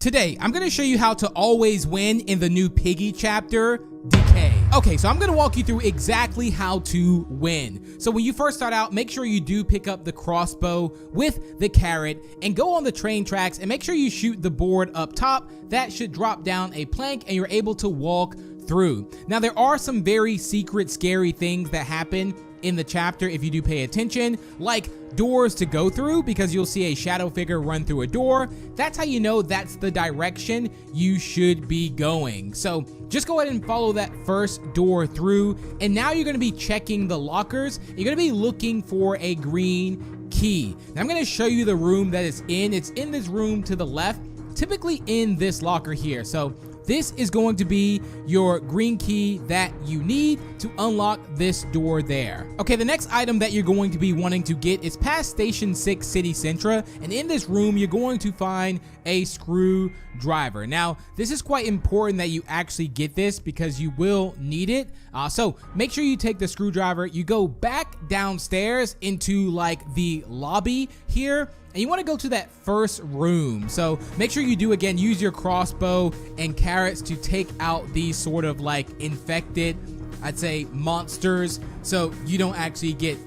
Today, I'm gonna show you how to always win in the new Piggy chapter, Decay. Okay, so I'm gonna walk you through exactly how to win. So when you first start out, make sure you do pick up the crossbow with the carrot and go on the train tracks and make sure you shoot the board up top. That should drop down a plank and you're able to walk through. Now there are some very secret, scary things that happen in the chapter if you do pay attention, like doors to go through, because you'll see a shadow figure run through a door. That's how you know that's the direction you should be going. So just go ahead and follow that first door through, and now you're going to be checking the lockers. You're going to be looking for a green key. Now I'm going to show you the room that it's in. It's in this room to the left, typically in this locker here. So this is going to be your green key that you need to unlock this door there. Okay, the next item that you're going to be wanting to get is past Station 6 City Centra, and in this room you're going to find a screwdriver. Now, this is quite important that you actually get this because you will need it. So make sure you take the screwdriver, you go back downstairs into like the lobby here, and you want to go to that first room. So make sure you do, again, use your crossbow and carrots to take out these sort of like infected, I'd say, monsters, so you don't actually get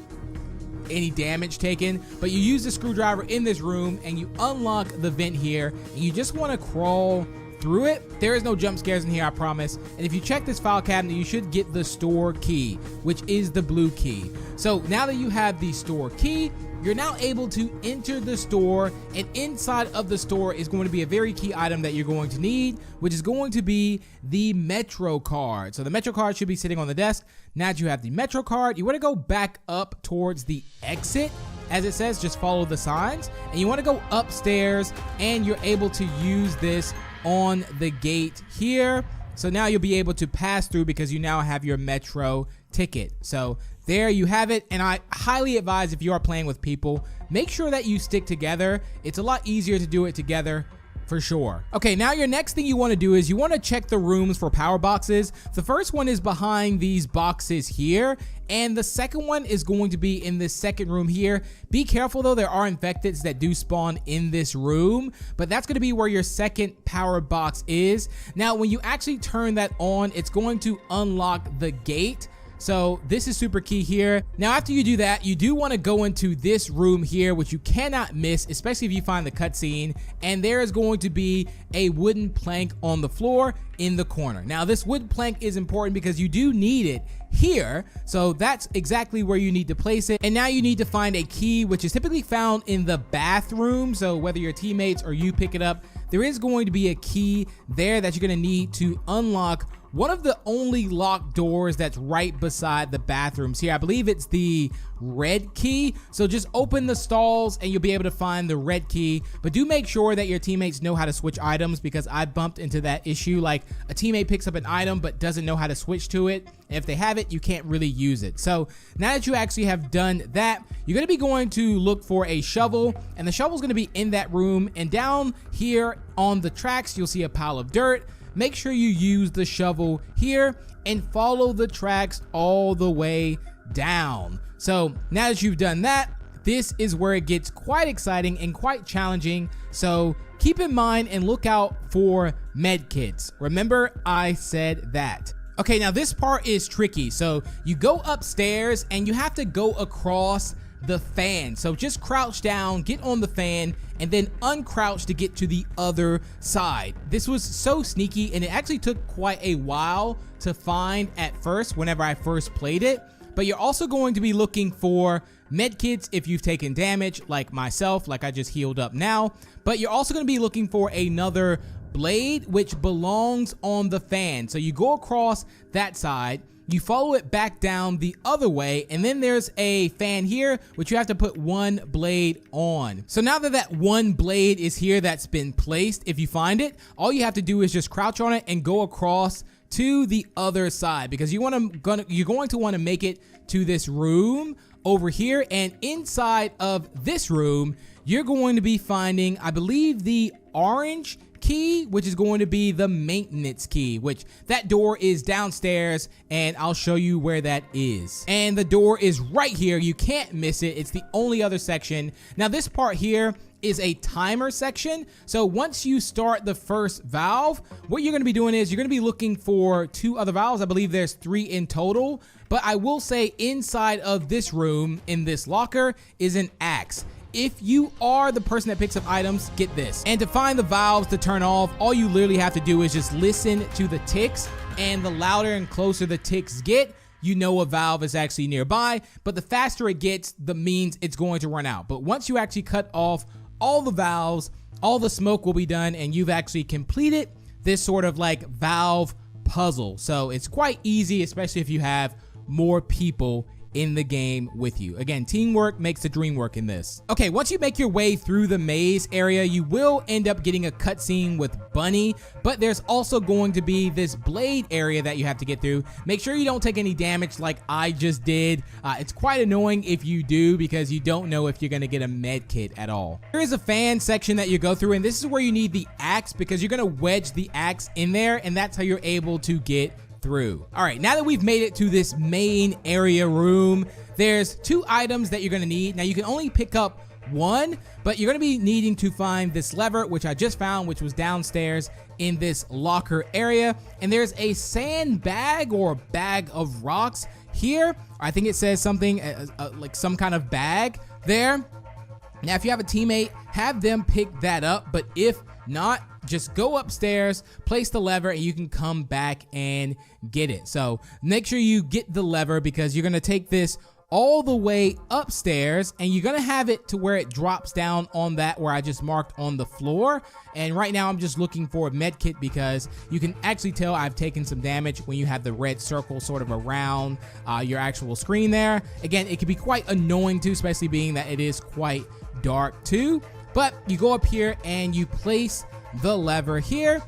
any damage taken. But you use the screwdriver in this room and you unlock the vent here, and you just want to crawl through it. There is no jump scares in here, I promise. And if you check this file cabinet, you should get the store key, which is the blue key. So now that you have the store key, you're now able to enter the store, and inside of the store is going to be a very key item that you're going to need, which is going to be the Metro card. So the Metro card should be sitting on the desk. Now that you have the Metro card, you want to go back up towards the exit. As it says, just follow the signs, and you want to go upstairs, and you're able to use this on the gate here. So now you'll be able to pass through because you now have your Metro ticket. So there you have it, and I highly advise, if you are playing with people, make sure that you stick together. It's a lot easier to do it together, for sure. Okay, now your next thing you want to do is you want to check the rooms for power boxes. The first one is behind these boxes here, and the second one is going to be in this second room here. Be careful though, there are infecteds that do spawn in this room, but that's going to be where your second power box is. Now when you actually turn that on, it's going to unlock the gate. So this is super key here. Now after you do that, you do want to go into this room here, which you cannot miss, especially if you find the cutscene, and there is going to be a wooden plank on the floor in the corner. Now this wooden plank is important because you do need it here, so that's exactly where you need to place it. And now you need to find a key, which is typically found in the bathroom. So whether your teammates or you pick it up, there is going to be a key there that you're going to need to unlock one of the only locked doors that's right beside the bathrooms here. I believe it's the red key. So just open the stalls and you'll be able to find the red key, but do make sure that your teammates know how to switch items, because I bumped into that issue. Like a teammate picks up an item but doesn't know how to switch to it, and if they have it, you can't really use it. So now that you actually have done that, you're going to be going to look for a shovel, and the shovel is going to be in that room, and down here on the tracks you'll see a pile of dirt. Make sure you use the shovel here and follow the tracks all the way down. So now that you've done that, this is where it gets quite exciting and quite challenging. So keep in mind and look out for med kits. Remember, I said that. Okay, now this part is tricky. So you go upstairs and you have to go across the fan. So just crouch down, get on the fan, and then uncrouch to get to the other side. This was so sneaky, and it actually took quite a while to find at first whenever I first played it. But you're also going to be looking for medkits if you've taken damage, like myself, like I just healed up now. But you're also going to be looking for another blade, which belongs on the fan. So you go across that side, you follow it back down the other way, and then there's a fan here, which you have to put one blade on. So now that that one blade is here that's been placed, if you find it, all you have to do is just crouch on it and go across to the other side, because you're going to want to make it to this room over here, and inside of this room you're going to be finding, I believe, the orange key, which is going to be the maintenance key, which that door is downstairs, and I'll show you where that is. And the door is right here. You can't miss it. It's the only other section. Now this part here is a timer section. So once you start the first valve, what you're going to be doing is you're going to be looking for 2 other valves. I believe there's 3 in total, but I will say inside of this room in this locker is an axe. If you are the person that picks up items, get this. And to find the valves to turn off, all you literally have to do is just listen to the ticks, and the louder and closer the ticks get, you know a valve is actually nearby, but the faster it gets, the means it's going to run out. But once you actually cut off all the valves, all the smoke will be done, and you've actually completed this sort of like valve puzzle. So it's quite easy, especially if you have more people in the game with you. Again, teamwork makes the dream work in this. Okay, once you make your way through the maze area, you will end up getting a cutscene with Bunny, but there's also going to be this blade area that you have to get through. Make sure you don't take any damage like I just did. It's quite annoying if you do, because you don't know if you're gonna get a med kit at all. There is a fan section that you go through, and this is where you need the axe, because you're gonna wedge the axe in there, and that's how you're able to get through. All right, now that we've made it to this main area room, there's 2 items that you're gonna need. Now you can only pick up 1, but you're gonna be needing to find this lever, which I just found, which was downstairs in this locker area. And there's a sandbag or bag of rocks here. I think it says something like some kind of bag there. Now, if you have a teammate, have them pick that up, but if not, just go upstairs, place the lever, and you can come back and get it. So make sure you get the lever, because you're gonna take this all the way upstairs, and you're gonna have it to where it drops down on that where I just marked on the floor. And right now I'm just looking for a med kit, because you can actually tell I've taken some damage when you have the red circle sort of around your actual screen there. Again, it can be quite annoying too, especially being that it is quite dark too. But you go up here and you place the lever here,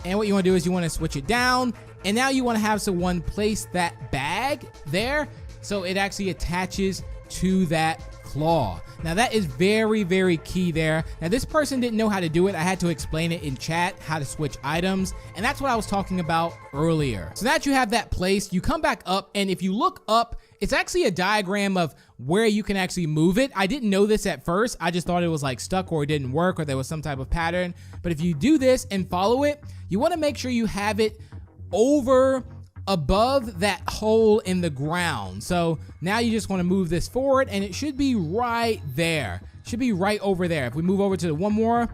and what you want to do is you want to switch it down, and now you want to have someone place that bag there so it actually attaches to that claw. Now that is very, very key there. Now this person didn't know how to do it. I had to explain it in chat how to switch items, and that's what I was talking about earlier. So now that you have that placed, you come back up, and if you look up, it's actually a diagram of where you can actually move it. I didn't know this at first. I just thought it was like stuck or it didn't work or there was some type of pattern. But if you do this and follow it, you want to make sure you have it over above that hole in the ground. So now you just want to move this forward, and it should be right there. It should be right over there. If we move over to the one more,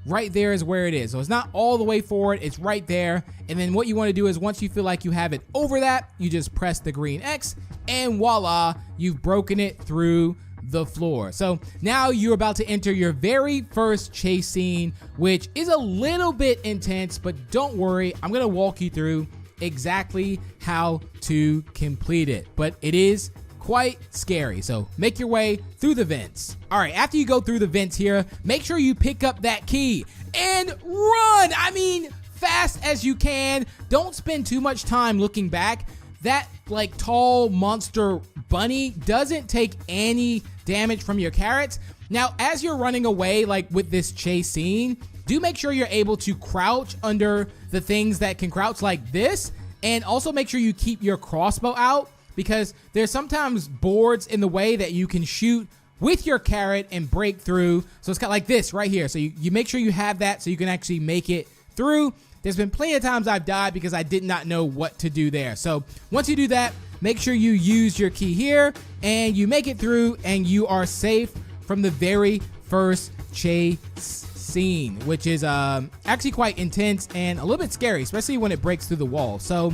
right there is where it is. So it's not all the way forward, it's right there. And then what you want to do is once you feel like you have it over that, you just press the green X, and voila, you've broken it through the floor. So now you're about to enter your very first chase scene, which is a little bit intense, but don't worry, I'm gonna walk you through exactly how to complete it. But it is quite scary, so make your way through the vents. All right, after you go through the vents here, make sure you pick up that key and run. I mean, fast as you can. Don't spend too much time looking back. That like tall monster bunny doesn't take any damage from your carrots. Now, as you're running away, like with this chase scene, do make sure you're able to crouch under the things that can crouch like this, and also make sure you keep your crossbow out, because there's sometimes boards in the way that you can shoot with your carrot and break through. So it's kind of like this right here. So you make sure you have that so you can actually make it through. There's been plenty of times I've died because I did not know what to do there. So once you do that, make sure you use your key here and you make it through, and you are safe from the very first chase scene, which is actually quite intense and a little bit scary, especially when it breaks through the wall. So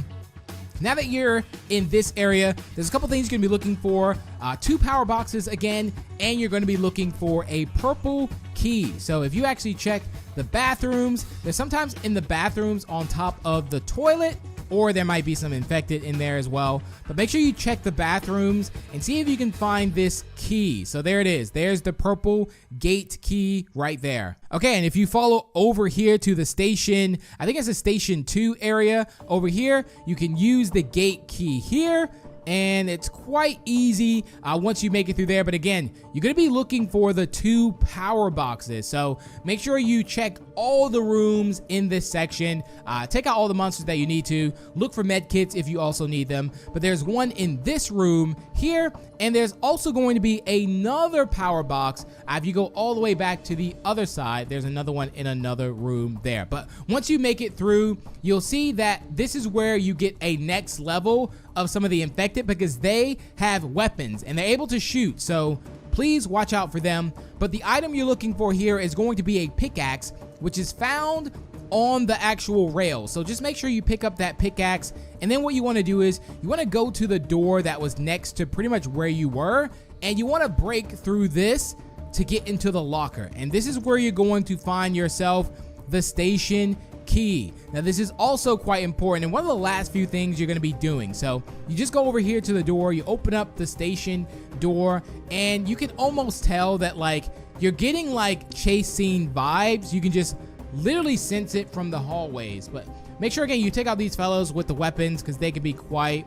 now that you're in this area, there's a couple things you're gonna be looking for. 2 power boxes again, and you're gonna be looking for a purple key. So if you actually check the bathrooms, there's sometimes in the bathrooms on top of the toilet, or there might be some infected in there as well. But make sure you check the bathrooms and see if you can find this key. So there it is. There's the purple gate key right there. Okay, and if you follow over here to the station, I think it's a station 2 area over here, you can use the gate key here, and it's quite easy once you make it through there. But again, you're going to be looking for the 2 power boxes, so make sure you check all the rooms in this section. Take out all the monsters that you need to. Look for med kits if you also need them, but there's one in this room here, and there's also going to be another power box. If you go all the way back to the other side, there's another one in another room there. But once you make it through, you'll see that this is where you get a next level of some of the infected, because they have weapons and they're able to shoot, so please watch out for them. But the item you're looking for here is going to be a pickaxe, which is found on the actual rail. So just make sure you pick up that pickaxe, and then what you want to do is you want to go to the door that was next to pretty much where you were, and you want to break through this to get into the locker. And this is where you're going to find yourself the station key. Now this is also quite important and one of the last few things you're going to be doing. So you just go over here to the door, you open up the station door, and you can almost tell that like you're getting like chase scene vibes. You can just literally sense it from the hallways. But make sure again you take out these fellows with the weapons, because they can be quite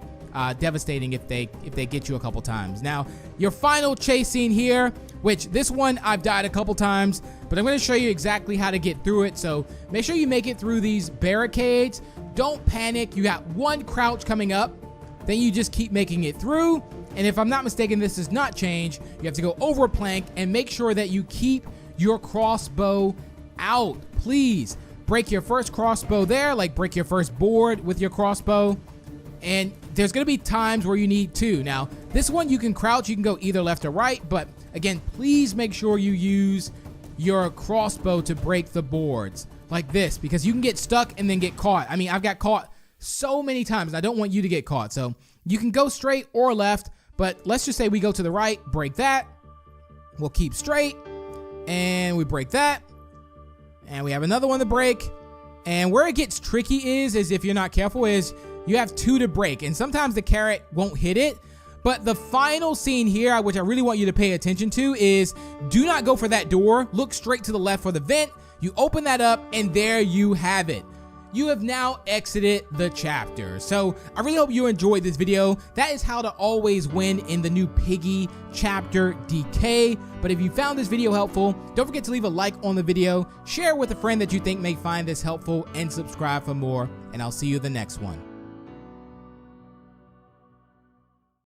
devastating if they get you a couple times. Now your final chase scene here, which this one I've died a couple times, but I'm going to show you exactly how to get through it. So make sure you make it through these barricades. Don't panic. You got one crouch coming up, then you just keep making it through. And if I'm not mistaken, this does not change. You have to go over a plank and make sure that you keep your crossbow out. Please break your first crossbow there, like break your first board with your crossbow. And there's going to be times where you need to. Now, this one you can crouch, you can go either left or right, but again, please make sure you use your crossbow to break the boards like this, because you can get stuck and then get caught. I mean, I've got caught so many times. I don't want you to get caught. So you can go straight or left, but let's just say we go to the right, break that. We'll keep straight and we break that. And we have another one to break. And where it gets tricky is if you're not careful, is you have 2 to break, and sometimes the carrot won't hit it. But the final scene here, which I really want you to pay attention to, is do not go for that door. Look straight to the left for the vent. You open that up, and there you have it. You have now exited the chapter. So I really hope you enjoyed this video. That is how to always win in the new Piggy Chapter Decay. But if you found this video helpful, don't forget to leave a like on the video, share with a friend that you think may find this helpful, and subscribe for more. And I'll see you in the next one.